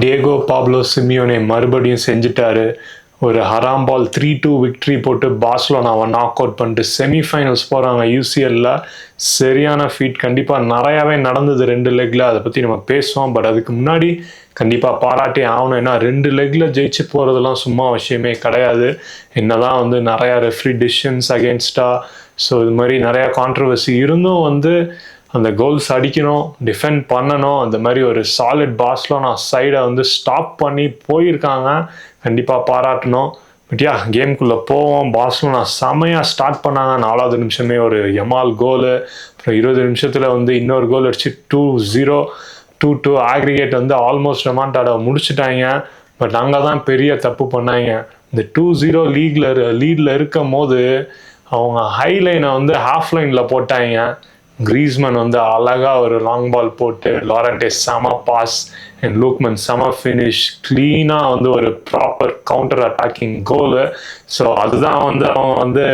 Diego Pablo Simeone மறுபடியும் செஞ்சுட்டாரு. ஒரு ஹராம் பால் 3-2 விக்டரி போட்டு பார்சலோனாவை நாக் அவுட் பண்ணிட்டு செமிஃபைனல்ஸ் போகிறாங்க யூசிஎல்ல. சரியான ஃபீட். கண்டிப்பாக நிறையாவே நடந்தது 2 லெக்கில். அதை பற்றி நம்ம பேசுவோம். பட் அதுக்கு முன்னாடி கண்டிப்பாக பாராட்டி ஆகணும். ஏன்னா 2 லெக்கில் ஜெயிச்சு போகிறதுலாம் சும்மா விஷயமே கிடையாது. என்னதான் வந்து நிறையா ரெஃப்ரி டிசிஷன்ஸ் அகேன்ஸ்டாக ஸோ இது மாதிரி நிறையா கான்ட்ரவர்சி இருந்தும் வந்து அந்த கோல்ஸ் அடிக்கணும், டிஃபெண்ட் பண்ணணும். அந்த மாதிரி ஒரு சாலிட் பார்சலோனா சைடை வந்து ஸ்டாப் பண்ணி போயிருக்காங்க. கண்டிப்பாக பாராட்டணும். பட் யா கேமுக்குள்ளே போவோம். பார்சலோனா செமையாக ஸ்டார்ட் பண்ணாங்க. 4வது நிமிஷமே ஒரு யமால் கோலு. அப்புறம் 20 நிமிஷத்தில் வந்து இன்னொரு கோல் அடிச்சு 2-0 2-2 ஆக்ரிகேட் வந்து ஆல்மோஸ்ட் ரெமாண்டாட முடிச்சுட்டாங்க. பட் அங்கே தான் பெரிய தப்பு பண்ணாங்க. இந்த 2-0 லீடில் இருக்கும் போது அவங்க ஹைலைனை வந்து ஹாஃப் லைனில் போட்டாங்க. கிரீஸ்மன் வந்து அழகாக ஒரு லாங் பால் போட்டு லாரண்டே செம பாஸ் அண்ட் லூக்மன் செம ஃபினிஷ் க்ளீனாக வந்து ஒரு ப்ராப்பர் கவுண்டர் அட்டாக்கிங் கோலு. ஸோ அதுதான் வந்து அவங்க வந்து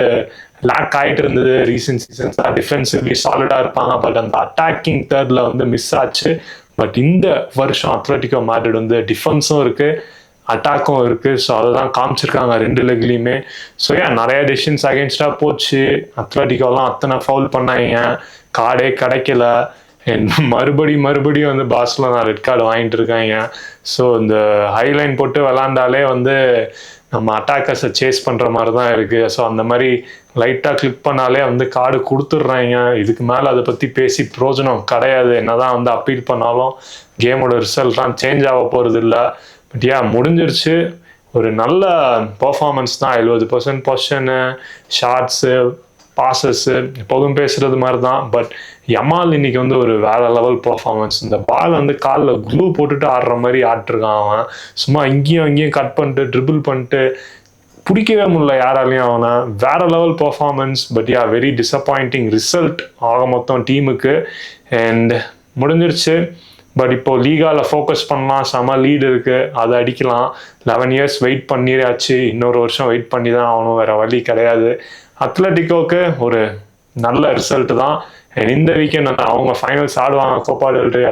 லேக் ஆகிட்டு இருந்தது. ரீசன்ட் சீசன்ஸாக டிஃபென்சிவ்லி சாலிடாக இருப்பாங்க. பட் அந்த அட்டாக்கிங் தேர்டில் வந்து மிஸ் ஆச்சு. பட் இந்த வருஷம் அத்லெட்டிகோ மேட்ரிட் வந்து டிஃபென்ஸும் இருக்குது, அட்டாக்கும் இருக்குது. ஸோ அதை தான் காமிச்சிருக்காங்க 2 லெக்லேயுமே. ஸோ ஏன் நிறைய டெசிஷன்ஸ் அகேன்ஸ்டாக போச்சு. அத்லெட்டிகோலாம் அத்தனை ஃபவுல் பண்ணாங்க, கார்டே கிடைக்கல. மறுபடியும் வந்து பார்சலோனா ரெட் கார்டு வாங்கிட்டு இருக்காங்க. ஸோ இந்த ஹைலைன் போட்டு விளாண்டாலே வந்து நம்ம அட்டாக்கர்ஸை சேஸ் பண்ணுற மாதிரி தான் இருக்குது. ஸோ அந்த மாதிரி லைட்டாக கிளிக் பண்ணாலே வந்து கார்டு கொடுத்துட்றாங்க. இதுக்கு மேலே அதை பற்றி பேசி பிரயோஜனம் கிடையாது. என்ன தான் வந்து அப்பீல் பண்ணாலும் கேமோட ரிசல்ட்லாம் சேஞ்ச் ஆக போகிறது இல்லை. பட் யா முடிஞ்சிருச்சு. ஒரு நல்ல பர்ஃபார்மன்ஸ் தான். 70% பொசிஷனு, ஷார்ட்ஸு, பாசஸ்ஸு எப்போதும் பேசுகிறது மாதிரி தான். பட் யமால் இன்னைக்கு வந்து ஒரு வேற லெவல் பர்ஃபார்மன்ஸ். இந்த பால் வந்து காலில் க்ளூ போட்டுட்டு ஆடுற மாதிரி ஆட்டிருக்கான் அவன். சும்மா இங்கேயும் கட் பண்ணிட்டு ட்ரிபிள் பண்ணிட்டு பிடிக்கவே முடியல யாராலையும் அவனை. வேற level performance. But yeah very disappointing result ஆக மொத்தம் டீமுக்கு. அண்ட் முடிஞ்சிருச்சு. பட் இப்போ லீகாவில் ஃபோக்கஸ் பண்ணலாம். செம லீடு இருக்குது, அதை அடிக்கலாம். 11 இயர்ஸ் வெயிட் பண்ணியாச்சு. இன்னொரு வருஷம் வெயிட் பண்ணி தான் ஆகணும், வேறு வழி கிடையாது. அத்லெட்டிகோவுக்கு ஒரு நல்ல ரிசல்ட் தான். இந்த வீக்கெண்ட் அவங்க ஃபைனல்ஸ் ஆடுவாங்க கோப்பா டெல் ரே.